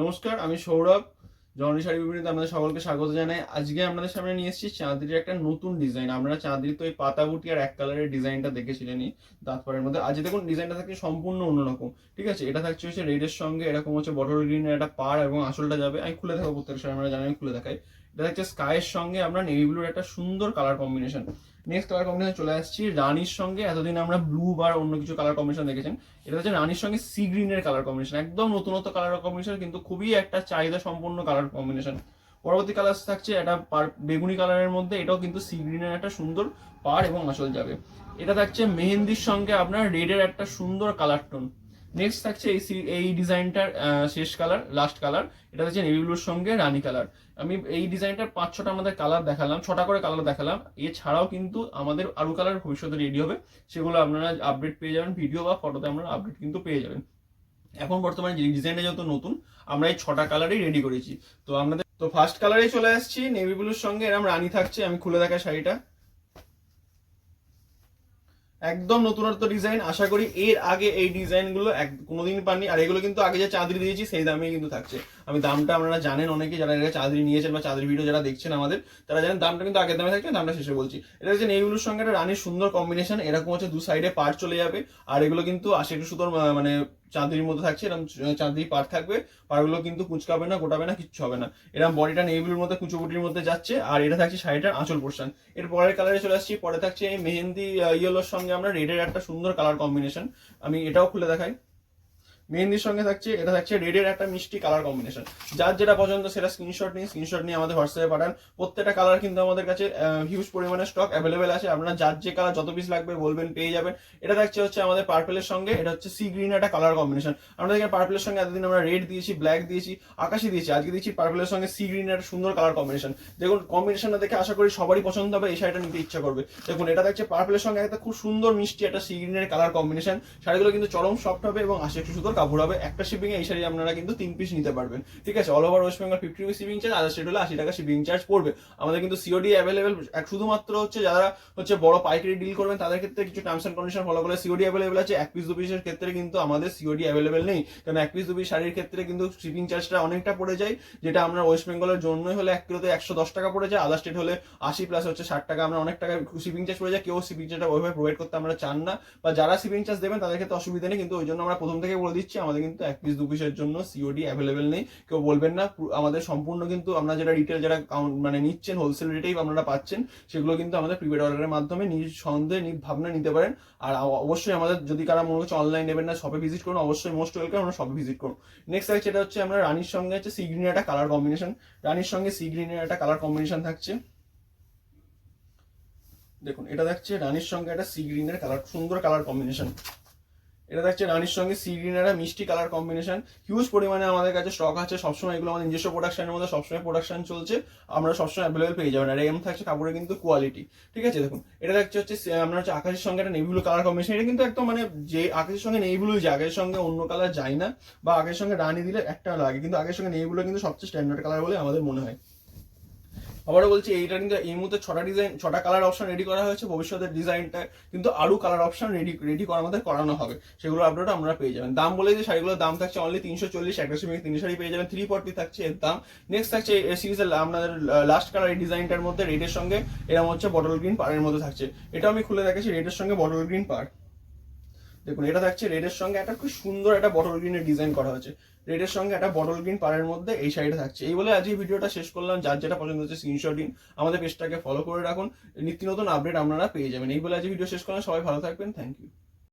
নমস্কার, আমি সৌরভ। জননী শাড়ি বিপণীতে আপনাদের সকলকে স্বাগত জানাই। আজকে আপনাদের সামনে নিয়ে এসেছি চাঁদরির একটা নতুন ডিজাইন। আপনারা চাঁদরি তো এই পাতাবুটি আর এক কালারের ডিজাইনটা দেখেছিলেনই দাঁতপাড়ের মধ্যে। আজ দেখুন ডিজাইনটা থাকছে সম্পূর্ণ অন্যরকম। ঠিক আছে, এটা থাকছে হচ্ছে রেডের সঙ্গে এরকম হচ্ছে বটল গ্রিনের একটা পাড় এবং আসলটা যাবে। আমি খুলে দেখাবো প্রত্যেক সময়, আমরা জানি খুলে দেখাই। এটা থাকছে স্কাইয়ের সঙ্গে আমরা নেভি ব্লুর একটা সুন্দর colour combination. Next colour combination চলে আসছি রানির সঙ্গে। এতদিন আমরা ব্লু বা অন্য কিছু কালার কম্বিনেশন দেখেছেন, এটা হচ্ছে রানির সঙ্গে সি গ্রিনের কালার কম্বিনেশন। একদম নতুনত্ব কালার কম্বিনেশন, কিন্তু খুবই একটা চাহিদা সম্পূর্ণ কালার কম্বিনেশন। পরবর্তী কালার থাকছে এটা বেগুনি কালারের মধ্যে, এটাও কিন্তু সি গ্রিনের একটা সুন্দর পাড় এবং আঁচল যাবে। এটা থাকছে মেহেন্দির সঙ্গে আপনার রেডের একটা সুন্দর কালার টোন। নেক্সট থাকছে এই ডিজাইনটার শেষ কালার, লাস্ট কালার। এটা হচ্ছে নেভি ব্লুর সঙ্গে রানি কালার। আমি এই ডিজাইনটার 5-6টা আমাদের কালার দেখালাম, 6টা করে কালার দেখালাম। এছাড়াও কিন্তু আমাদের আরো কালার ভবিষ্যতে রেডি হবে, সেগুলো আপনারা আপডেট পেয়ে যাবেন, ভিডিও বা ফটোতে আপনারা আপডেট কিন্তু পেয়ে যাবেন। এখন বর্তমানে যে ডিজাইনটা যত নতুন, আমরা এই 6টা কালারই রেডি করেছি। তো আপনাদের তো ফার্স্ট কালারে চলে আসছি নেভি ব্লুর সঙ্গে এরকম রানী থাকছে। আমি খুলে দেখাই শাড়িটা। একদম নতুনত্ব ডিজাইন। আশা করি এর আগে এই ডিজাইনগুলো কোনোদিন পাননি। আর এগুলো কিন্তু আগে যে চাঁদরি দিয়েছি সেই দামেই কিন্তু থাকছে। আমি দামটা আপনারা জানেন, অনেকে যারা এর চাঁদরি নিয়েছেন বা চাঁদরি ভিডিও যারা দেখছেন আমাদের, তারা জানেন দামটা কিন্তু আগের দামে থাকছে। দামটা শেষে বলছি। এটা হচ্ছে নেভিগুলোর সঙ্গে একটা রানীর সুন্দর কম্বিনেশন। এরকম হচ্ছে দু সাইডে পার চলে যাবে। আর এগুলো কিন্তু 80 সুতোর মানে চাঁদরির মধ্যে থাকছে। এরকম চাঁদরি পার থাকবে। পারগুলো কিন্তু কুচকাবে না, গোটাবে না, কিচ্ছু হবে না। এরকম বডিটা নেভিগুলোর মধ্যে কুচুকুটির মধ্যে যাচ্ছে। আর এটা থাকছে শাড়িটার আঁচল পোর্শন। এর পরের কালারে চলে আসছি। পরে থাকছে এই মেহেন্দি ইয়েলোর সঙ্গে আমরা রেডের একটা সুন্দর কালার কম্বিনেশন। আমি এটাও খুলে দেখাই। মেহেন্দির সঙ্গে থাকছে, এটা থাকছে রেডের একটা মিষ্টি কালার কম্বিনেশন। যার যেটা পছন্দ সেটা স্ক্রিনশট নিয়ে আমাদের হোয়াটসঅ্যাপে পাঠান। প্রত্যেকটা কালার কিন্তু আমাদের কাছে হিউজ পরিমাণে স্টক অ্যাভেলেবেল আছে। আপনারা যার যে কালার যত পিস লাগবে বলবেন, পেয়ে যাবেন। এটা থাকছে হচ্ছে আমাদের পার্পেলের সঙ্গে, এটা হচ্ছে সি গ্রিন একটা কালার কম্বিনেশন। আমাদের এখানে পার্পেলের সঙ্গে এতদিন আমরা রেড দিয়েছি, ব্ল্যাক দিয়েছি, আকাশি দিয়েছি। আজকে দিয়েছি পার্পেলের সঙ্গে সি গ্রিন একটা সুন্দর কালার কম্বিনেশন। দেখুন কম্বিনেশনটা দেখে আশা করি সবারই পছন্দ হবে, এই শাড়িটা নিতে ইচ্ছা করবে। দেখুন এটা থাকছে পার্পেলের সঙ্গে একটা খুব সুন্দর মিষ্টি একটা সি গ্রিনের কালার কম্বিনেশন। শাড়িগুলো কিন্তু চরম সফট হবে এবং 80 সুতোর কাপড় হবে। একটা শিপিং এ এই শাড়ি আপনারা কিন্তু 3 পিস নিতে পারবেন। ঠিক আছে, all over West Bengal 50 rupee shipping charge, other state হলে 80 টাকা শিপিং চার্জ পড়বে। আমাদের কিন্তু সিওডি অ্যাভেলেবেল। শুধুমাত্র হচ্ছে যারা হচ্ছে বড় পাইকারি ডিল করবেন তাদের ক্ষেত্রে কিছু টার্মস এন্ড কন্ডিশন ফলো করে সিওডি অ্যাভেলেবেল আছে। এক পিস দু পিসের ক্ষেত্রে কিন্তু আমাদের সিওডি অ্যাভেলেবেল নেই, কারণ এক পিস দু পিস শাড়ির ক্ষেত্রে কিন্তু শিপিং চার্জটা অনেকটা পড়ে যায়। যেটা আমরা ওয়েস্ট বেঙ্গলের জন্যই হলে 1 কিলোতে 110 টাকা পড়ে যায়, আদার স্টেট হলে 80 প্লাস হচ্ছে 60 টাকা। আমরা অনেক টাকা শিপিং চার্জ পড়ে যায়। কেউ শিপিং চার্জটা ওইভাবে প্রোভাইড করতে আমরা চান না, বা যারা শিপিং চার্জ দেবেন তাদের ক্ষেত্রে অসুবিধা নেই। কিন্তু ওই জন্য আমরা প্রথম থেকে বলে দিচ্ছি, আমাদের কিন্তু এক পিস দু পিসের জন্য সিওডি অ্যাভেলেবেল নেই। কেউ বলবেন না, আমাদের সম্পূর্ণ কিন্তু আমরা যেটা রিটেল যারা মানে নিচ্ছেন হোলসেল রেটেই আপনারা পাচ্ছেন, সেগুলো কিন্তু আমাদের প্রিপেড অর্ডারের মাধ্যমে নিজ সন্দেহে ভাবনা নিতে পারেন। আর অবশ্যই আমাদের যদি কারা মনে হচ্ছে অনলাইন নেবেন না, শপে ভিজিট করুন, অবশ্যই মোস্ট ওয়েলকাম, আমরা শপে ভিজিট করুন। নেক্সট থাকছে এটা হচ্ছে আমরা রানির সঙ্গে হচ্ছে সি গ্রিনের একটা কালার কম্বিনেশন। রানির সঙ্গে সি গ্রিনের একটা কালার কম্বিনেশন থাকছে। দেখুন এটা থাকছে রানির সঙ্গে একটা সি গ্রিনের কালার, সুন্দর কালার কম্বিনেশন। এটা থাকছে রানির সঙ্গে সি গ্রিনের মিষ্টি কালার কম্বিনেশন। হিউজ পরিমাণে আমাদের কাছে স্টক আছে সবসময়। এগুলো আমাদের নিজস্ব প্রোডাকশনের মধ্যে সবসময় প্রোডাকশন চলছে, আমরা সবসময় অ্যাভেলেবেল পেয়ে যাবেন। আর এম থাকছে কাপড়ের কিন্তু কোয়ালিটি। ঠিক আছে, দেখুন এটা থাকছে হচ্ছে আমরা হচ্ছে আকাশের সঙ্গে একটা নেভি ব্লু কালার কম্বিনেশন। এটা কিন্তু একদম মানে যে আকাশের সঙ্গে নেভি ব্লু যে আকাশের সঙ্গে অন্য কালার যায় না, বা আকাশের সঙ্গে রানি দিলে একটা লাগে, কিন্তু আকাশের সঙ্গে নেভি ব্লু কিন্তু সবচেয়ে স্ট্যান্ডার্ড কালার বলে আমাদের মনে হয়। আবারও বলছি, এইটা কিন্তু এই মুহূর্তে 6টা কালার অপশন রেডি করা হয়েছে। ভবিষ্যতের ডিজাইনটা কিন্তু আরো কালার অপশন রেডি করা আমাদের করানো হবে, সেগুলো আপডেট আপনারা পেয়ে যাবেন। দাম বলে যে শাড়িগুলোর দাম থাকছে অনলি 340। একটা শিপিং 3 শাড়ি পেয়ে যাবেন, 340 থাকছে এর দাম। নেক্সট থাকছে সিরিজের আপনাদের লাস্ট কালার এই ডিজাইনটার মধ্যে রেডের সঙ্গে এরকম হচ্ছে বটল গ্রিন পাড়ের মধ্যে থাকছে। এটা আমি খুলে দেখাচ্ছি, রেডের সঙ্গে বটল গ্রিন পাড়। দেখুন এটা থাকছে রেডের সঙ্গে একটা খুব সুন্দর একটা বটল গ্রিনের ডিজাইন করা হয়েছে। রেডের সঙ্গে একটা বটল গ্রিন পাড়ের মধ্যে এই শাড়িটা থাকছে। এই বলে আজকে ভিডিওটা শেষ করলাম। যার যেটা পছন্দ হচ্ছে স্ক্রিনশট দিন, আমাদের পেজটাকে ফলো করে রাখুন, নিত্য নতুন আপডেট আপনারা পেয়ে যাবেন। এই বলে আজকে ভিডিও শেষ করলাম। সবাই ভালো থাকবেন, থ্যাংক ইউ।